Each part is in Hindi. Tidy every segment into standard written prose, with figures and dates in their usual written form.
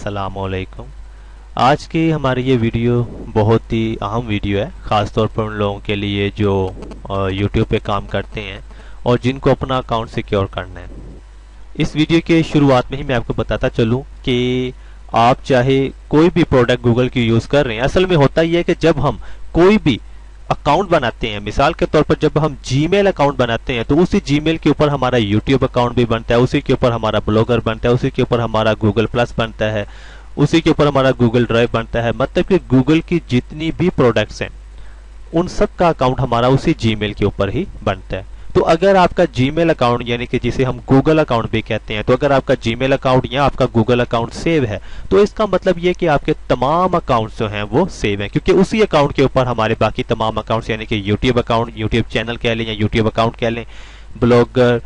अस्सलामुअलैकुम। आज की हमारी ये वीडियो बहुत ही अहम वीडियो है, ख़ास तौर पर उन लोगों के लिए जो यूट्यूब पे काम करते हैं और जिनको अपना अकाउंट सिक्योर करना है। इस वीडियो के शुरुआत में ही मैं आपको बताता चलूं कि आप चाहे कोई भी प्रोडक्ट गूगल की यूज़ कर रहे हैं, असल में होता ही है कि जब हम कोई भी अकाउंट बनाते हैं, मिसाल के तौर पर जब हम जीमेल अकाउंट बनाते हैं तो उसी जीमेल के ऊपर हमारा यूट्यूब अकाउंट भी बनता है, उसी के ऊपर हमारा ब्लॉगर बनता है, उसी के ऊपर हमारा गूगल प्लस बनता है, उसी के ऊपर हमारा गूगल ड्राइव बनता है। मतलब कि गूगल की जितनी भी प्रोडक्ट्स हैं उन सब का अकाउंट हमारा उसी जीमेल के ऊपर ही बनता है। तो अगर आपका जीमेल अकाउंट यानी कि जिसे हम गूगल अकाउंट भी कहते हैं, तो अगर आपका जीमेल अकाउंट या आपका गूगल अकाउंट सेव है तो इसका मतलब ये कि आपके तमाम अकाउंट्स जो हैं वो सेव हैं, क्योंकि उसी अकाउंट के ऊपर हमारे बाकी तमाम अकाउंट्स यानी कि यूट्यूब अकाउंट, यूट्यूब चैनल कह लें या यूट्यूब अकाउंट कह लें, ब्लॉगर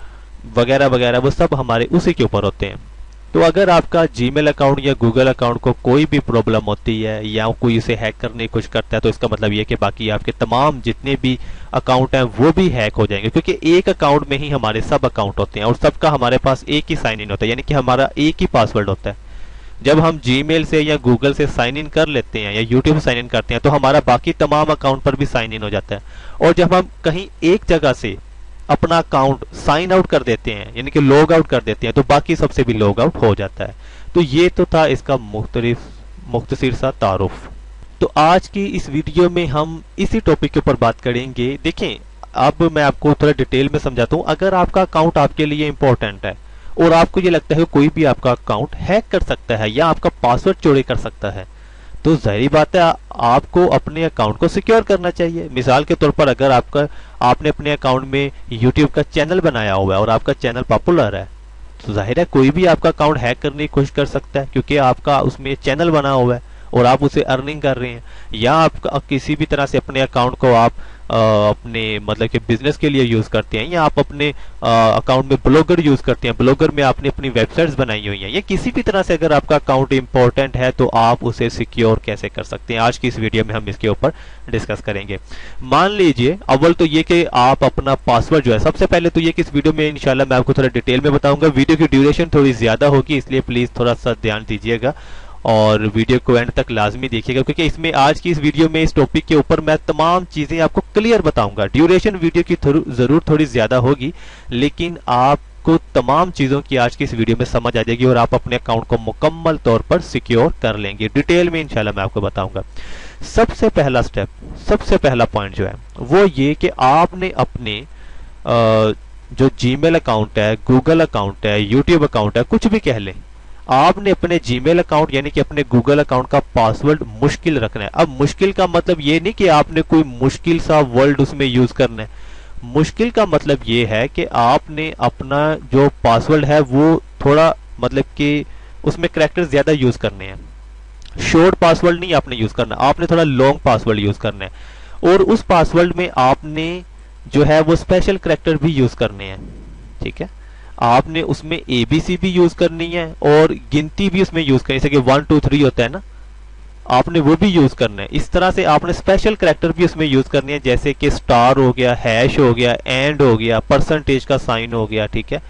वगैरह वगैरह, वो सब हमारे उसी के ऊपर होते हैं। तो अगर आपका जीमेल अकाउंट या गूगल अकाउंट को कोई भी प्रॉब्लम होती है या कोई इसे हैक करने की कोशिश करता है तो इसका मतलब ये कि बाकी आपके तमाम जितने भी अकाउंट हैं वो भी हैक हो जाएंगे, क्योंकि एक अकाउंट में ही हमारे सब अकाउंट होते हैं और सबका हमारे पास एक ही साइन इन होता है, यानी कि हमारा एक ही पासवर्ड होता है। जब हम जीमेल से या गूगल से साइन इन कर लेते हैं या यूट्यूब से साइन इन करते हैं तो हमारा बाकी तमाम अकाउंट पर भी साइन इन हो जाता है। और जब हम कहीं एक जगह से अपना अकाउंट साइन आउट कर देते हैं यानी कि लॉग आउट कर देते हैं तो बाकी सबसे भी लॉग आउट हो जाता है। तो ये तो था इसका मुख्तसर सा तारुफ। तो आज की इस वीडियो में हम इसी टॉपिक के ऊपर बात करेंगे। देखें, अब मैं आपको थोड़ा डिटेल में समझाता हूँ। अगर आपका अकाउंट आपके लिए इंपॉर्टेंट है और आपको ये लगता है कोई भी आपका अकाउंट हैक कर सकता है या आपका पासवर्ड चोरी कर सकता है, तो जाहिर बात है आपको अपने अकाउंट को सिक्योर करना चाहिए। मिसाल के तौर पर अगर आपने अपने अकाउंट में यूट्यूब का चैनल बनाया हुआ है और आपका चैनल पॉपुलर है तो जाहिर है कोई भी आपका अकाउंट हैक करने की कोशिश कर सकता है, क्योंकि आपका उसमें चैनल बना हुआ है और आप उसे अर्निंग कर रहे हैं। या आप किसी भी तरह से अपने अकाउंट को आप अपने मतलब कि बिजनेस के लिए यूज करते हैं, या आप अपने अकाउंट में ब्लॉगर यूज करते हैं, ब्लॉगर में आपने अपनी वेबसाइट्स बनाई हुई हैं, या किसी भी तरह से अगर आपका अकाउंट इंपॉर्टेंट है तो आप उसे सिक्योर कैसे कर सकते हैं, आज की इस वीडियो में हम इसके ऊपर डिस्कस करेंगे। मान लीजिए अव्वल तो ये कि आप अपना पासवर्ड जो है, सबसे पहले तो ये कि इस वीडियो में इंशाल्लाह मैं आपको थोड़ा डिटेल में बताऊंगा। वीडियो की ड्यूरेशन थोड़ी ज्यादा होगी, इसलिए प्लीज थोड़ा सा ध्यान दीजिएगा और वीडियो को एंड तक लाजमी देखिएगा, क्योंकि इसमें आज की इस वीडियो में इस टॉपिक के ऊपर मैं तमाम चीजें आपको क्लियर बताऊंगा। ड्यूरेशन वीडियो की जरूर थोड़ी ज्यादा होगी, लेकिन आपको तमाम चीजों की आज की इस वीडियो में समझ आ जाएगी और आप अपने अकाउंट को मुकम्मल तौर पर सिक्योर कर लेंगे। डिटेल में इंशाल्लाह मैं आपको बताऊंगा। सबसे पहला स्टेप, सबसे पहला पॉइंट जो है वो ये कि आपने अपने जो जीमेल अकाउंट है, गूगल अकाउंट है, यूट्यूब अकाउंट है, कुछ भी कह लें, आपने अपने जीमेल अकाउंट यानी कि अपने गूगल अकाउंट का पासवर्ड मुश्किल रखना है। अब मुश्किल का मतलब ये नहीं कि आपने कोई मुश्किल सा वर्ड उसमें यूज करना है। मुश्किल का मतलब ये है कि आपने अपना जो पासवर्ड है वो थोड़ा मतलब कि उसमें कैरेक्टर ज्यादा यूज करने हैं। शॉर्ट पासवर्ड नहीं आपने यूज करना, आपने थोड़ा लॉन्ग पासवर्ड यूज करना है और उस पासवर्ड में आपने जो है वो स्पेशल कैरेक्टर भी यूज करने हैं। ठीक है, आपने उसमें एबीसी भी यूज करनी है और गिनती भी उसमें यूज करनी है, जैसे कि 1 2 3 होता है ना, आपने वो भी यूज करना है। इस तरह से आपने स्पेशल कैरेक्टर भी उसमें यूज करनी है, जैसे कि स्टार हो गया, हैश हो गया, एंड हो गया, परसेंटेज का साइन हो गया। ठीक है,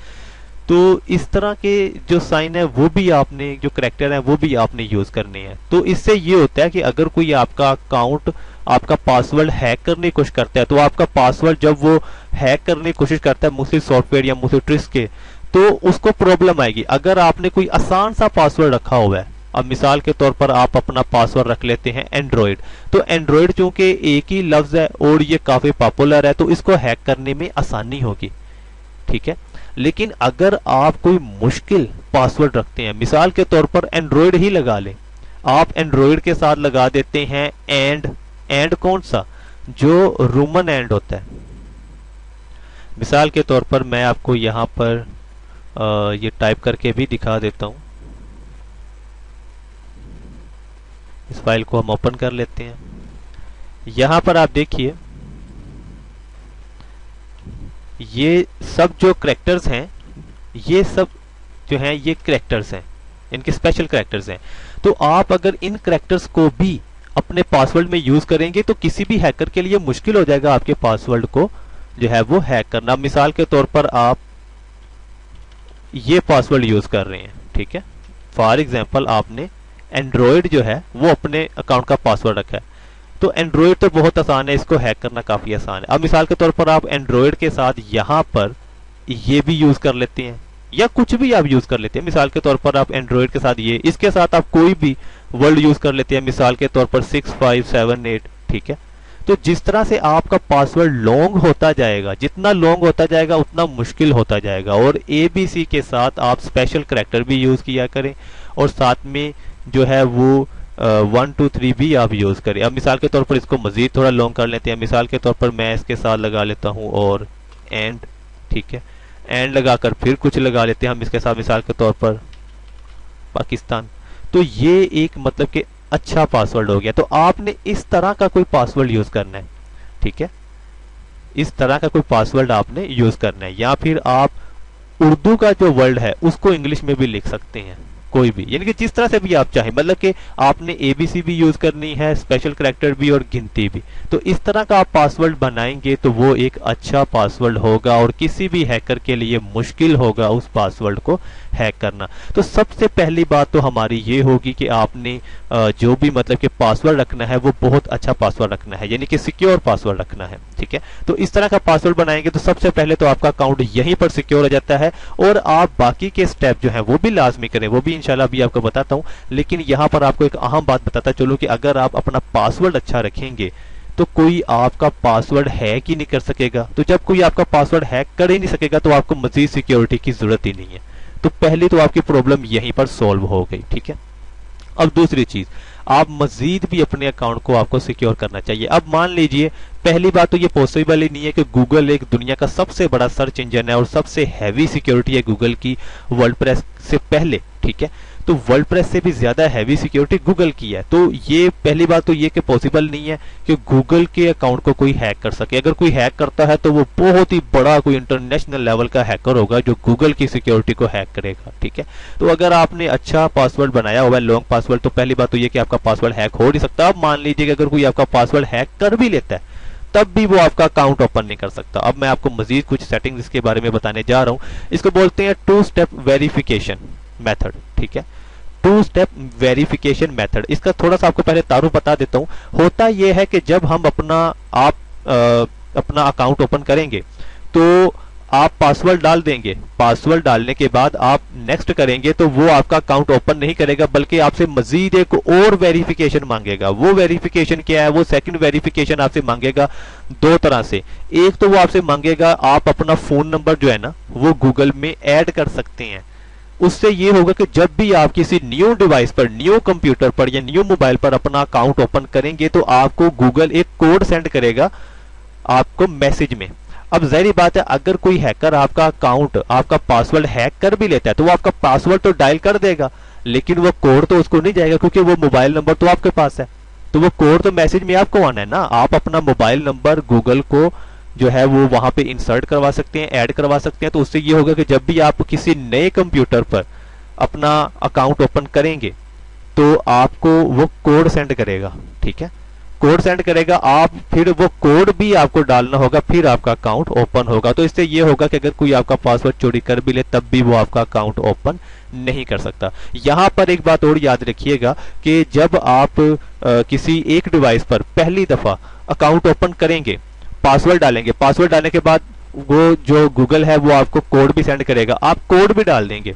तो इस तरह के जो साइन है वो भी आपने, जो कैरेक्टर है वो भी आपने यूज करने हैं। तो इससे ये होता है कि अगर कोई आपका अकाउंट, आपका पासवर्ड हैक करने की कोशिश करता है तो आपका पासवर्ड जब वो हैक करने की कोशिश करता है मुझसे सॉफ्टवेयर या मुझसे ट्रिक्स के, तो उसको प्रॉब्लम आएगी। अगर आपने कोई आसान सा पासवर्ड रखा हुआ है, अब मिसाल के तौर पर आप अपना पासवर्ड रख लेते हैं एंड्रॉइड, तो एंड्रॉइड चूंकि एक ही लफ्ज है और ये काफी पॉपुलर है तो इसको हैक करने में आसानी होगी। ठीक है, लेकिन अगर आप कोई मुश्किल पासवर्ड रखते हैं, मिसाल के तौर पर एंड्रॉइड ही लगा लें, आप एंड्रॉइड के साथ लगा देते हैं एंड कौन सा, जो रोमन एंड होता है। मिसाल के तौर पर मैं आपको यहां पर ये टाइप करके भी दिखा देता हूं। इस फाइल को हम ओपन कर लेते हैं। यहां पर आप देखिए ये सब जो कैरेक्टर्स हैं, ये सब जो हैं ये कैरेक्टर्स हैं, इनके स्पेशल कैरेक्टर्स हैं। तो आप अगर इन कैरेक्टर्स को भी अपने पासवर्ड में यूज करेंगे तो किसी भी हैकर के लिए मुश्किल हो जाएगा आपके पासवर्ड को जो है वो हैक करना। मिसाल के तौर पर आप ये पासवर्ड यूज कर रहे हैं, ठीक है, फॉर एग्जांपल आपने एंड्रॉयड जो है वो अपने अकाउंट का पासवर्ड रखा है। तो एंड्रॉयड तो बहुत आसान है, इसको हैक करना काफी आसान है। अब मिसाल के तौर पर आप एंड्रॉयड के साथ यहाँ पर ये भी यूज कर लेते हैं या कुछ भी आप यूज कर लेते हैं। मिसाल के तौर पर आप एंड्रॉयड के साथ ये, इसके साथ आप कोई भी वर्ड यूज कर लेते हैं, मिसाल के तौर पर 6578, ठीक है। तो जिस तरह से आपका पासवर्ड लॉन्ग होता जाएगा, जितना लॉन्ग होता जाएगा उतना मुश्किल होता जाएगा। और ABC के साथ आप स्पेशल करैक्टर भी यूज किया करें और साथ में जो है वो 1 2 3 भी आप यूज करें। अब मिसाल के तौर पर इसको मजीद थोड़ा लॉन्ग कर लेते हैं। मिसाल के तौर पर मैं इसके साथ लगा लेता हूं और एंड, ठीक है, एंड लगाकर फिर कुछ लगा लेते हैं हम इसके साथ, मिसाल के तौर पर पाकिस्तान। तो ये एक मतलब कि अच्छा पासवर्ड हो गया। तो आपने इस तरह का कोई पासवर्ड यूज करना है, ठीक है, इस तरह का कोई पासवर्ड आपने यूज करना है। या फिर आप उर्दू का जो वर्ड है उसको इंग्लिश में भी लिख सकते हैं, कोई भी, यानी कि जिस तरह से भी आप चाहें। मतलब कि आपने ABC भी यूज करनी है, स्पेशल करैक्टर भी और गिनती भी। तो इस तरह का आप पासवर्ड बनाएंगे तो वो एक अच्छा पासवर्ड होगा और किसी भी हैकर के लिए मुश्किल होगा उस पासवर्ड को हैक करना। तो सबसे पहली बात तो हमारी ये होगी कि आपने जो भी मतलब कि पासवर्ड रखना है वो बहुत अच्छा पासवर्ड रखना है, यानी कि सिक्योर पासवर्ड रखना है, ठीक है। तो इस तरह का पासवर्ड बनाएंगे तो सबसे पहले तो आपका अकाउंट यहीं पर सिक्योर हो जाता है। और आप बाकी के स्टेप जो है वो भी लाजमी करें, वो भी इंशाल्लाह अभी आपको बताता हूं। लेकिन यहाँ पर आपको एक अहम बात बताता चलो कि अगर आप अपना पासवर्ड अच्छा रखेंगे तो कोई आपका पासवर्ड हैक ही नहीं कर सकेगा। तो जब कोई आपका पासवर्ड हैक कर ही नहीं सकेगा तो आपको मजीद सिक्योरिटी की जरूरत ही नहीं है। तो पहली तो आपकी प्रॉब्लम यहीं पर सॉल्व हो गई, ठीक है। अब दूसरी चीज, आप मजीद भी अपने अकाउंट को आपको सिक्योर करना चाहिए। अब मान लीजिए, पहली बात तो ये पॉसिबल ही नहीं है कि गूगल एक दुनिया का सबसे बड़ा सर्च इंजन है और सबसे हैवी सिक्योरिटी है गूगल की वर्डप्रेस से पहले, ठीक है। तो वर्डप्रेस से भी ज्यादा हैवी सिक्योरिटी गूगल की है। तो ये पहली बात तो ये कि पॉसिबल नहीं है कि गूगल के अकाउंट को कोई हैक कर सके। अगर कोई हैक करता है तो वो बहुत ही बड़ा कोई इंटरनेशनल लेवल का हैकर होगा जो गूगल की सिक्योरिटी को हैक करेगा, ठीक है। तो अगर आपने अच्छा पासवर्ड बनाया हुआ है, लॉन्ग पासवर्ड, तो पहली बात तो ये कि आपका पासवर्ड हैक हो नहीं सकता। अब मान लीजिए कि अगर कोई आपका पासवर्ड हैक कर भी लेता है तब भी वो आपका अकाउंट ओपन नहीं कर सकता। अब मैं आपको मजीद कुछ सेटिंग्स इसके बारे में बताने जा रहा हूं। इसको बोलते हैं 2 स्टेप वेरिफिकेशन मेथड, ठीक है। 2 स्टेप वेरिफिकेशन मेथड, इसका थोड़ा सा आपको पहले तारुफ बता देता हूं। होता यह है कि जब हम अपना अकाउंट ओपन करेंगे तो आप पासवर्ड डाल देंगे। पासवर्ड डालने के बाद आप नेक्स्ट करेंगे तो वो आपका अकाउंट ओपन नहीं करेगा, बल्कि आपसे मजीद एक और वेरिफिकेशन मांगेगा। वो वेरिफिकेशन क्या है? वो सेकंड वेरिफिकेशन आपसे मांगेगा 2 तरह से। एक तो वो आपसे मांगेगा आप अपना फोन नंबर जो है ना वो गूगल में ऐड कर सकते हैं। उससे ये होगा कि जब भी आप किसी न्यू डिवाइस पर, न्यू कंप्यूटर पर या न्यू मोबाइल पर अपना अकाउंट ओपन करेंगे तो आपको गूगल एक कोड सेंड करेगा आपको मैसेज में। अब जाहिर बात है, अगर कोई हैकर आपका अकाउंट, आपका पासवर्ड हैक कर भी लेता है तो वो आपका पासवर्ड तो डायल कर देगा, लेकिन वो कोड तो उसको नहीं जाएगा क्योंकि वो मोबाइल नंबर तो आपके पास है। तो वो कोड तो मैसेज में आपको आना है ना। आप अपना मोबाइल नंबर गूगल को जो है वो वहां पे इंसर्ट करवा सकते हैं, ऐड करवा सकते हैं। तो उससे ये होगा कि जब भी आप किसी नए कंप्यूटर पर अपना अकाउंट ओपन करेंगे तो आपको वो कोड सेंड करेगा, ठीक है। कोड सेंड करेगा, आप फिर वो कोड भी आपको डालना होगा, फिर आपका अकाउंट ओपन होगा। तो इससे ये होगा कि अगर कोई आपका पासवर्ड चोरी कर भी ले तब भी वो आपका अकाउंट ओपन नहीं कर सकता। यहां पर एक बात और याद रखिएगा कि जब आप किसी एक डिवाइस पर पहली दफा अकाउंट ओपन करेंगे, पासवर्ड डालेंगे, पासवर्ड डालने के बाद वो जो गूगल है वो आपको कोड भी सेंड करेगा, आप कोड भी डाल देंगे।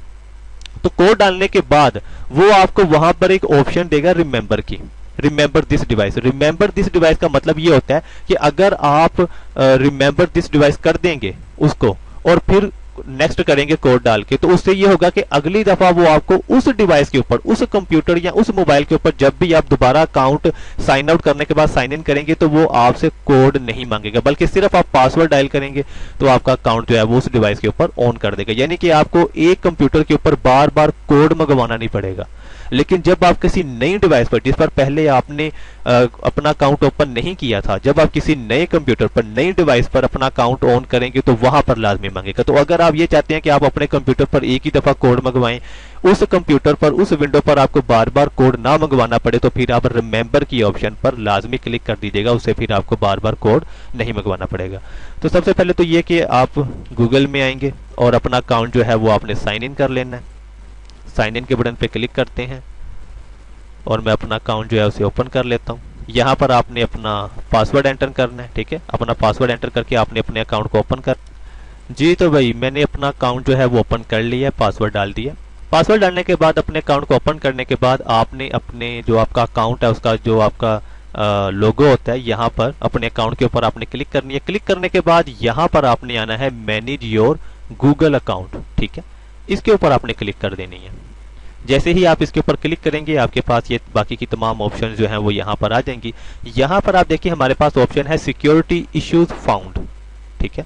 तो कोड डालने के बाद वो आपको वहां पर एक ऑप्शन देगा रिमेंबर की, remember this device. Remember this device का मतलब ये होता है कि अगर आप रिमेंबर दिस डिवाइस कर देंगे उसको और फिर नेक्स्ट करेंगे कोड डाल के, तो उससे ये होगा कि अगली दफा वो आपको उस डिवाइस के ऊपर, उस कंप्यूटर या उस मोबाइल के ऊपर जब भी आप दोबारा अकाउंट साइन आउट करने के बाद साइन इन करेंगे तो वो आपसे कोड नहीं मांगेगा, बल्कि सिर्फ आप पासवर्ड डायल करेंगे तो आपका अकाउंट जो है वो उस डिवाइस के ऊपर ऑन कर देगा। यानी कि आपको एक कंप्यूटर के ऊपर बार बार कोड मंगवाना नहीं पड़ेगा। लेकिन जब आप किसी नई डिवाइस पर, जिस पर पहले आपने अपना अकाउंट ओपन नहीं किया था, जब आप किसी नए कंप्यूटर पर, नई डिवाइस पर अपना अकाउंट ऑन करेंगे तो वहां पर लाजमी मांगेगा। तो अगर आप ये चाहते हैं कि आप अपने कंप्यूटर पर एक ही दफा कोड मंगवाएं, उस कंप्यूटर पर, उस विंडो पर आपको बार बार कोड ना मंगवाना पड़े, तो फिर आप रिमेंबर की ऑप्शन पर लाजमी क्लिक कर दीजिएगा। उससे फिर आपको बार बार कोड नहीं मंगवाना पड़ेगा। तो सबसे पहले तो ये कि आप गूगल में आएंगे और अपना अकाउंट जो है वो आपने साइन इन कर लेना है। साइन इन के बटन पे क्लिक करते हैं। और मैं अपना अकाउंट जो है उसे ओपन कर लेता हूँ। यहाँ पर आपने अपना पासवर्ड एंटर करना है, ठीक है। अपना पासवर्ड एंटर करके आपने अपने अकाउंट को ओपन कर। जी तो भाई मैंने अपना अकाउंट जो है वो ओपन कर लिया है, पासवर्ड डाल दिया। पासवर्ड डालने के बाद अपने अकाउंट को ओपन करने के बाद आपने अपने जो आपका अकाउंट है उसका जो आपका लोगो होता है यहाँ पर अपने अकाउंट के ऊपर आपने क्लिक करनी है। क्लिक करने के बाद यहाँ पर आपने आना है मैनेज योर गूगल अकाउंट, ठीक है। इसके ऊपर आपने क्लिक कर देनी है। जैसे ही आप इसके ऊपर क्लिक करेंगे आपके पास ये बाकी की तमाम ऑप्शन जो हैं वो यहाँ पर आ जाएंगी। यहाँ पर आप देखिए हमारे पास ऑप्शन है सिक्योरिटी इश्यूज फाउंड, ठीक है।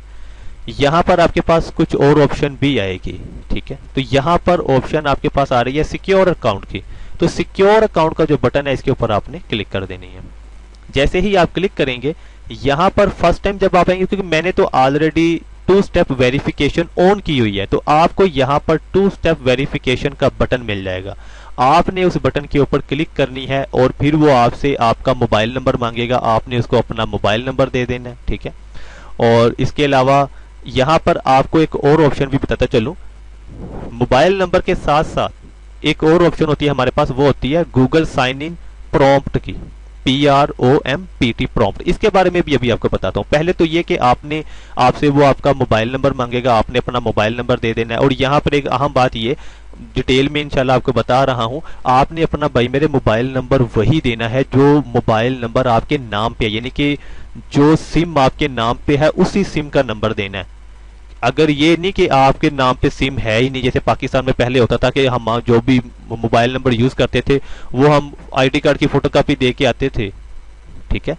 यहाँ पर आपके पास कुछ और ऑप्शन भी आएगी, ठीक है। तो यहाँ पर ऑप्शन आपके पास आ रही है सिक्योर अकाउंट की। तो सिक्योर अकाउंट का जो बटन है इसके ऊपर आपने क्लिक कर देनी है। जैसे ही आप क्लिक करेंगे यहाँ पर फर्स्ट टाइम जब आप आएंगे, क्योंकि मैंने तो ऑलरेडी 2 स्टेप वेरिफिकेशन ऑन की हुई है, तो आपको यहाँ पर 2 स्टेप वेरिफिकेशन का बटन मिल जाएगा। आपने उस बटन के ऊपर क्लिक करनी है और फिर वो आपसे आपका मोबाइल नंबर मांगेगा, आपने उसको अपना मोबाइल नंबर दे देना है, ठीक है। और इसके अलावा यहाँ पर आपको एक और ऑप्शन भी बताता चलूं, मोबाइल नंबर के साथ साथ एक और ऑप्शन होती है हमारे पास, वो होती है गूगल साइन इन प्रॉम्प्ट की, PROMPT प्रॉम्प्ट। इसके बारे में भी अभी आपको बताता हूँ। पहले तो ये कि आपसे वो आपका मोबाइल नंबर मांगेगा, आपने अपना मोबाइल नंबर दे देना है। और यहाँ पर एक अहम बात ये डिटेल में इंशाल्लाह आपको बता रहा हूँ, आपने अपना भाई मेरे मोबाइल नंबर वही देना है जो मोबाइल नंबर आपके नाम पे है, यानी कि जो सिम आपके नाम पे है उसी सिम का नंबर देना है। अगर ये नहीं कि आपके नाम पे सिम है ही नहीं, जैसे पाकिस्तान में पहले होता था कि हम जो भी मोबाइल नंबर यूज करते थे वो हम आईडी कार्ड की फोटोकॉपी दे के आते थे, ठीक है,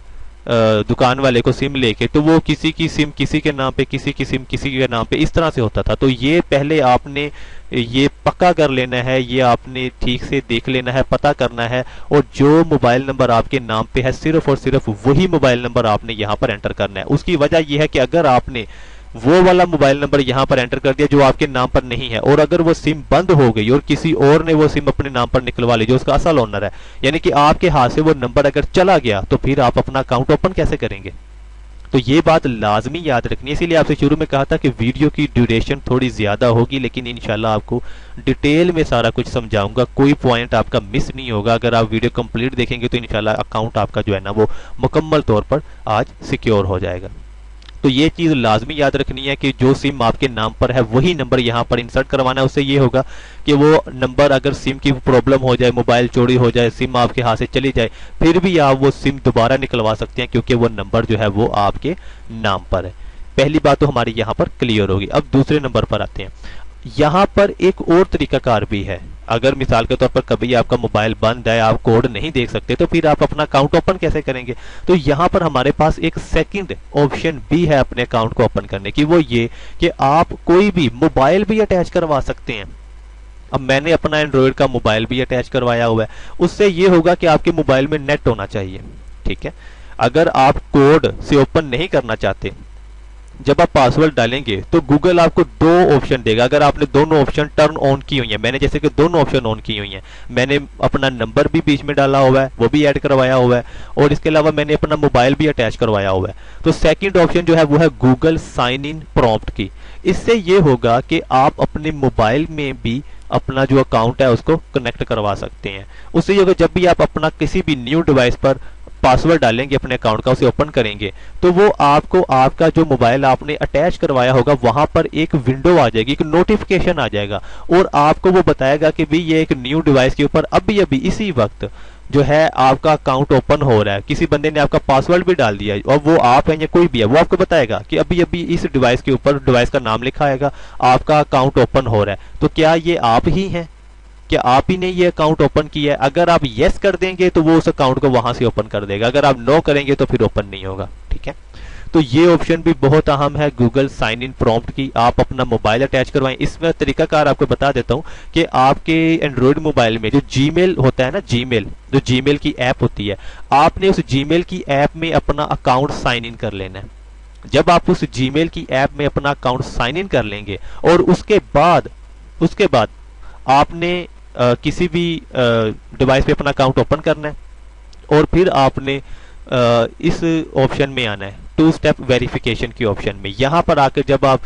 दुकान वाले को सिम लेके, तो वो किसी की सिम किसी के नाम पे, किसी की सिम किसी के नाम पे, इस तरह से होता था। तो ये पहले आपने ये पक्का कर लेना है, ये आपने ठीक से देख लेना है, पता करना है, और जो मोबाइल नंबर आपके नाम पे है सिर्फ और सिर्फ वही मोबाइल नंबर आपने यहाँ पर एंटर करना है। उसकी वजह यह है कि अगर आपने वो वाला मोबाइल नंबर यहाँ पर एंटर कर दिया जो आपके नाम पर नहीं है, और अगर वो सिम बंद हो गई और किसी और ने वो सिम अपने नाम पर निकलवा ली जो उसका असल ओनर है, यानी कि आपके हाथ से वो नंबर अगर चला गया, तो फिर आप अपना अकाउंट ओपन कैसे करेंगे। तो ये बात लाजमी याद रखनी है। इसीलिए आपसे शुरू में कहा था कि वीडियो की ड्यूरेशन थोड़ी ज्यादा होगी, लेकिन इंशाल्लाह आपको डिटेल में सारा कुछ समझाऊंगा, कोई पॉइंट आपका मिस नहीं होगा। अगर आप वीडियो कंप्लीट देखेंगे तो इंशाल्लाह अकाउंट आपका जो है ना वो मुकम्मल तौर पर आज सिक्योर हो जाएगा। तो ये चीज लाजमी याद रखनी है कि जो सिम आपके नाम पर है वही नंबर यहाँ पर इंसर्ट करवाना है। उससे ये होगा कि वो नंबर अगर सिम की प्रॉब्लम हो जाए, मोबाइल चोरी हो जाए, सिम आपके हाथ से चली जाए, फिर भी आप वो सिम दोबारा निकलवा सकते हैं, क्योंकि वो नंबर जो है वो आपके नाम पर है। पहली बात तो हमारी यहाँ पर क्लियर होगी। अब दूसरे नंबर पर आते हैं। यहाँ पर एक और तरीकाकार भी है। अगर मिसाल के तौर पर कभी आपका मोबाइल बंद है, आप कोड नहीं देख सकते, तो फिर आप अपना अकाउंट ओपन कैसे करेंगे। तो यहाँ पर हमारे पास एक सेकंड ऑप्शन भी है अपने अकाउंट को ओपन करने की, वो ये कि आप कोई भी मोबाइल भी अटैच करवा सकते हैं। अब मैंने अपना एंड्रॉयड का मोबाइल भी अटैच करवाया हुआ है। उससे ये होगा कि आपके मोबाइल में नेट होना चाहिए, ठीक है। अगर आप कोड से ओपन नहीं करना चाहते, जब आप पासवर्ड डालेंगे तो गूगल आपको 2 ऑप्शन देगा। अगर आपने दोनों ऑप्शन टर्न ऑन की हुई है, मैंने जैसे कि दोनों ऑप्शन ऑन की हुई हैं, मैंने अपना नंबर भी बीच में डाला हुआ है, वो भी ऐड करवाया हुआ है, और इसके अलावा मैंने अपना मोबाइल भी अटैच करवाया हुआ है। तो सेकंड ऑप्शन जो है वो है गूगल साइन इन प्रॉम्प्ट की। इससे ये होगा कि आप अपने मोबाइल में भी अपना जो अकाउंट है उसको कनेक्ट करवा सकते हैं। उससे ये होगा जब भी आप अपना किसी भी न्यू डिवाइस पर पासवर्ड डालेंगे अपने अकाउंट का, उसे ओपन करेंगे, तो वो आपको आपका जो मोबाइल आपने अटैच करवाया होगा वहां पर एक विंडो आ जाएगी, एक नोटिफिकेशन आ जाएगा, और आपको वो बताएगा कि भाई ये एक न्यू डिवाइस के ऊपर अभी अभी इसी वक्त जो है आपका अकाउंट ओपन हो रहा है। किसी बंदे ने आपका पासवर्ड भी डाल दिया है, और वो आप है या कोई भी है, वो आपको बताएगा कि अभी अभी इस डिवाइस के ऊपर डिवाइस का नाम लिखा आएगा, आपका अकाउंट ओपन हो रहा है। तो क्या ये आप ही हैं? कि आप ही ने ये अकाउंट ओपन किया है? अगर आप यस कर देंगे तो वो उस अकाउंट को वहां से ओपन कर देगा, अगर आप नो करेंगे तो फिर ओपन नहीं होगा, ठीक है। तो ये ऑप्शन भी बहुत अहम है गूगल साइन इन प्रॉम्प्ट की। आप अपना मोबाइल अटैच करवाएं। इसमें तरीकाकार आपको बता देता हूं कि आपके एंड्रॉइड मोबाइल में जो जीमेल होता है ना, जीमेल जो जीमेल की ऐप होती है, आपने उस जीमेल की ऐप में अपना अकाउंट साइन इन कर लेना है। जब आप उस जीमेल की ऐप में अपना अकाउंट साइन इन कर लेंगे और उसके बाद आपने किसी भी डिवाइस पे अपना अकाउंट ओपन करना है, और फिर आपने इस ऑप्शन में आना है 2 स्टेप वेरिफिकेशन की ऑप्शन में। यहां पर आकर जब आप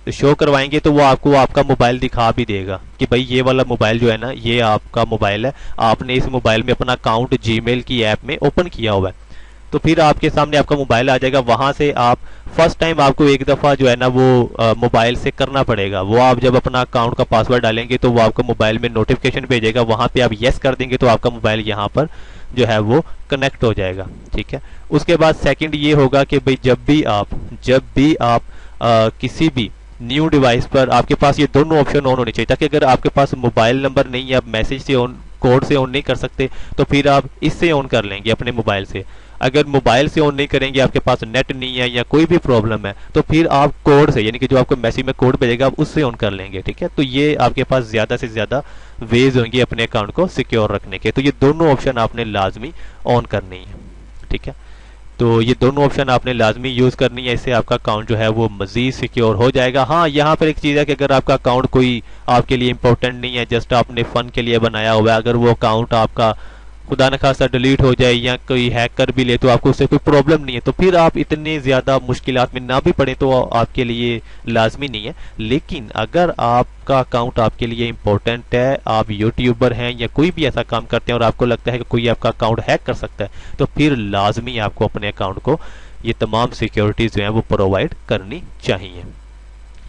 शो करवाएंगे तो वो आपको आपका मोबाइल दिखा भी देगा कि भाई ये वाला मोबाइल जो है ना, ये आपका मोबाइल है, आपने इस मोबाइल में अपना अकाउंट जीमेल की ऐप में ओपन किया हुआ है। तो फिर आपके सामने आपका मोबाइल आ जाएगा, वहां से आप फर्स्ट टाइम आपको एक दफ़ा जो है ना वो मोबाइल से करना पड़ेगा। वो आप जब अपना अकाउंट का पासवर्ड डालेंगे तो वो आपको मोबाइल में नोटिफिकेशन भेजेगा, वहां पे आप यस कर देंगे तो आपका मोबाइल यहाँ पर जो है वो कनेक्ट हो जाएगा। ठीक है, उसके बाद सेकंड ये होगा कि भाई जब भी आप किसी भी न्यू डिवाइस पर, आपके पास ये दोनों ऑप्शन ऑन होने चाहिए, ताकि अगर आपके पास मोबाइल नंबर नहीं है, आप मैसेज से ऑन, कोड से ऑन नहीं कर सकते, तो फिर आप इससे ऑन कर लेंगे अपने मोबाइल से। अगर मोबाइल से ऑन नहीं करेंगे, आपके पास नेट नहीं है या कोई भी प्रॉब्लम है, तो फिर आप कोड से, यानी कि जो आपको मैसेज में कोड भेजेगा आप उससे ऑन कर लेंगे। ठीक है, तो ये आपके पास ज्यादा से ज्यादा वेज होंगे अपने अकाउंट को सिक्योर रखने के। तो ये दोनों ऑप्शन आपने लाजमी ऑन करनी है। ठीक है, तो ये दोनों ऑप्शन आपने लाजमी यूज करनी है, इससे आपका अकाउंट जो है वो मजीद सिक्योर हो जाएगा। हाँ, यहाँ पर एक चीज़ है कि अगर आपका अकाउंट कोई आपके लिए इंपॉर्टेंट नहीं है, जस्ट आपने फन के लिए बनाया हुआ है, अगर वो अकाउंट आपका खुदा न खासा डिलीट हो जाए या कोई हैक कर भी ले तो आपको उससे कोई प्रॉब्लम नहीं है, तो फिर आप इतने ज़्यादा मुश्किलात में ना भी पड़े तो आपके लिए लाजमी नहीं है। लेकिन अगर आपका अकाउंट आपके लिए इंपॉर्टेंट है, आप यूट्यूबर हैं या कोई भी ऐसा काम करते हैं और आपको लगता है कि कोई आपका अकाउंट हैक कर सकता है, तो फिर लाजमी आपको अपने अकाउंट को ये तमाम सिक्योरिटीज़ जो हैं वो प्रोवाइड करनी चाहिए।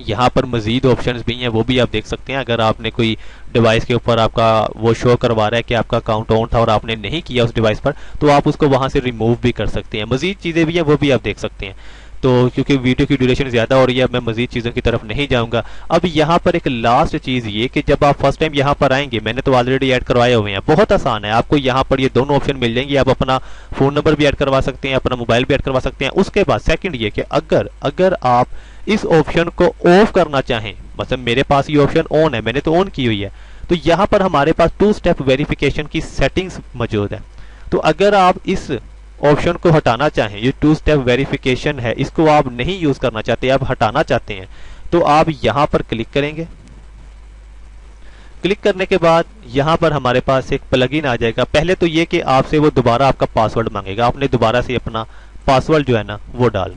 यहाँ पर मजीद ऑप्शंस भी हैं, वो भी आप देख सकते हैं। अगर आपने कोई डिवाइस के ऊपर आपका वो शो करवा रहा है कि आपका अकाउंट ऑन था और आपने नहीं किया उस डिवाइस पर, तो आप उसको वहां से रिमूव भी कर सकते हैं। मजीद चीज़ें भी हैं, वो भी आप देख सकते हैं। तो क्योंकि वीडियो की ड्यूरेशन ज़्यादा हो रही है, मैं मजीद चीज़ों की तरफ नहीं जाऊंगा। अब यहाँ पर एक लास्ट चीज़ ये कि जब आप फर्स्ट टाइम यहाँ पर आएंगे, मैंने तो ऑलरेडी ऐड करवाए हुए हैं, बहुत आसान है, आपको यहाँ पर ये दोनों ऑप्शन मिल जाएंगे। आप अपना फ़ोन नंबर भी ऐड करवा सकते हैं, अपना मोबाइल भी ऐड करवा सकते हैं। उसके बाद सेकंड ये कि अगर आप इस ऑप्शन को ऑफ करना चाहें, मतलब मेरे पास ये ऑप्शन ऑन है, मैंने तो ऑन की हुई है, तो यहाँ पर हमारे पास 2 स्टेप वेरिफिकेशन की सेटिंग्स मौजूद है। तो अगर आप इस ऑप्शन को हटाना चाहें, ये 2 स्टेप वेरिफिकेशन है, इसको आप नहीं यूज करना चाहते, आप हटाना चाहते हैं, तो आप यहां पर क्लिक करेंगे। क्लिक करने के बाद यहां पर हमारे पास एक प्लगइन आ जाएगा। पहले तो ये कि आपसे वो दोबारा आपका पासवर्ड मांगेगा, आपने दोबारा से अपना पासवर्ड जो है ना वो डाल।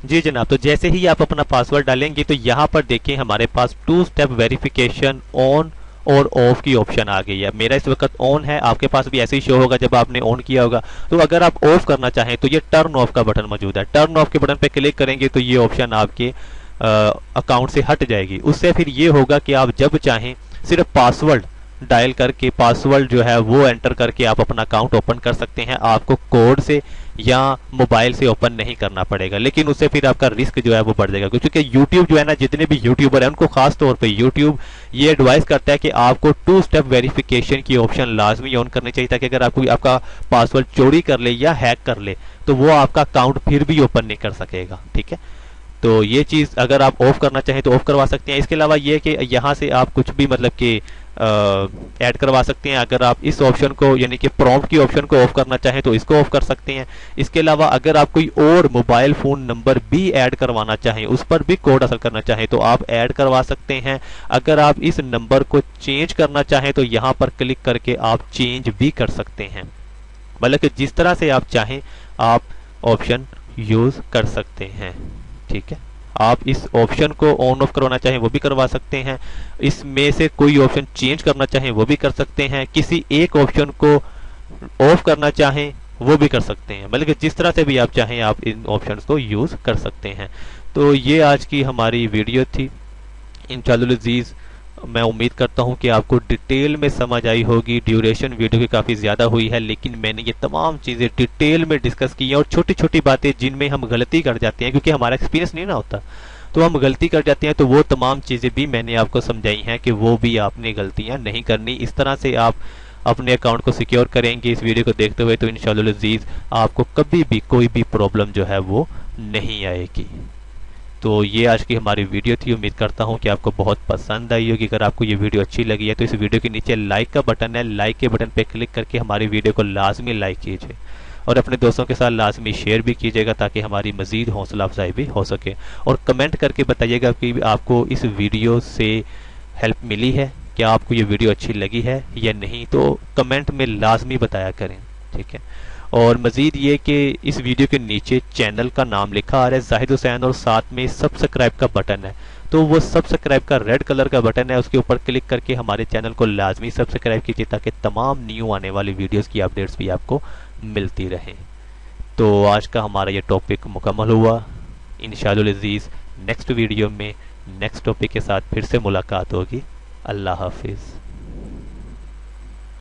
जी जनाब, तो जैसे ही आप अपना पासवर्ड डालेंगे तो यहाँ पर देखिए हमारे पास 2 स्टेप वेरिफिकेशन ऑन और ऑफ की ऑप्शन आ गई है। मेरा इस वक्त ऑन है, आपके पास भी ऐसे ही शो होगा जब आपने ऑन किया होगा। तो अगर आप ऑफ करना चाहें तो ये टर्न ऑफ का बटन मौजूद है, टर्न ऑफ के बटन पे क्लिक करेंगे तो ये ऑप्शन आपके अकाउंट से हट जाएगी। उससे फिर ये होगा कि आप जब चाहें सिर्फ पासवर्ड डायल करके, पासवर्ड जो है वो एंटर करके आप अपना अकाउंट ओपन कर सकते हैं। आपको कोड से या मोबाइल से ओपन नहीं करना पड़ेगा, लेकिन उससे फिर आपका रिस्क जो है वो बढ़ जाएगा, क्योंकि यूट्यूब जो है ना, जितने भी यूट्यूबर हैं उनको खास तौर पे यूट्यूब ये एडवाइस करता है कि आपको 2 स्टेप वेरिफिकेशन की ऑप्शन लाजमी ऑन करनी चाहिए, ताकि अगर आपको आपका पासवर्ड चोरी कर ले या हैक कर ले तो वो आपका अकाउंट फिर भी ओपन नहीं कर सकेगा। ठीक है, तो ये चीज़ अगर आप ऑफ करना चाहें तो ऑफ करवा सकते हैं। इसके अलावा ये कि यहाँ से आप कुछ भी मतलब कि ऐड करवा सकते हैं। अगर आप इस ऑप्शन को, यानी कि प्रॉम्प्ट की ऑप्शन को ऑफ करना चाहें तो इसको ऑफ कर सकते हैं। इसके अलावा अगर आप कोई और मोबाइल फ़ोन नंबर भी ऐड करवाना चाहें, उस पर भी कोड हासिल करना चाहें तो आप ऐड करवा सकते हैं। अगर आप इस नंबर को चेंज करना चाहें तो यहाँ पर क्लिक करके आप चेंज भी कर सकते हैं। मतलब कि जिस तरह से आप चाहें आप ऑप्शन यूज़ कर सकते हैं। ठीक है, आप इस ऑप्शन को ऑन ऑफ करवाना चाहें वो भी करवा सकते हैं, इसमें से कोई ऑप्शन चेंज करना चाहें वो भी कर सकते हैं, किसी एक ऑप्शन को ऑफ करना चाहें वो भी कर सकते हैं। मतलब कि जिस तरह से भी आप चाहें आप इन ऑप्शंस को यूज कर सकते हैं। तो ये आज की हमारी वीडियो थी। इंशाअल्लाह अज़ीज़ मैं उम्मीद करता हूं कि आपको डिटेल में समझ आई होगी। ड्यूरेशन वीडियो की काफ़ी ज़्यादा हुई है, लेकिन मैंने ये तमाम चीज़ें डिटेल में डिस्कस की हैं, और छोटी छोटी बातें जिनमें हम गलती कर जाते हैं क्योंकि हमारा एक्सपीरियंस नहीं ना होता, तो हम गलती कर जाते हैं। तो वो तमाम चीज़ें भी मैंने आपको समझाई हैं कि वो भी आपने गलतियाँ नहीं करनी। इस तरह से आप अपने अकाउंट को सिक्योर करेंगे इस वीडियो को देखते हुए, तो इंशाअल्लाह अज़ीज़ आपको कभी भी कोई भी प्रॉब्लम जो है वो नहीं आएगी। तो ये आज की हमारी वीडियो थी। उम्मीद करता हूँ कि आपको बहुत पसंद आई होगी। अगर आपको ये वीडियो अच्छी लगी है तो इस वीडियो के नीचे लाइक का बटन है, लाइक के बटन पे क्लिक करके हमारी वीडियो को लाजमी लाइक कीजिए और अपने दोस्तों के साथ लाजमी शेयर भी कीजिएगा, ताकि हमारी मज़ीद हौसला अफजाई भी हो सके। और कमेंट करके बताइएगा कि आपको इस वीडियो से हेल्प मिली है, क्या आपको ये वीडियो अच्छी लगी है या नहीं, तो कमेंट में लाजमी बताया करें। ठीक है, और मज़ीद ये कि इस वीडियो के नीचे चैनल का नाम लिखा आ रहा है जाहिद हुसैन, और साथ में सब्सक्राइब का बटन है, तो वो सब्सक्राइब का रेड कलर का बटन है, उसके ऊपर क्लिक करके हमारे चैनल को लाजमी सब्सक्राइब कीजिए ताकि तमाम न्यू आने वाली वीडियोस की अपडेट्स भी आपको मिलती रहें। तो आज का हमारा ये टॉपिक मुकम्मल हुआ। इंशाअल्लाह अज़ीज़ नेक्स्ट वीडियो में नेक्स्ट टॉपिक के साथ फिर से मुलाकात होगी। अल्लाह हाफिज़।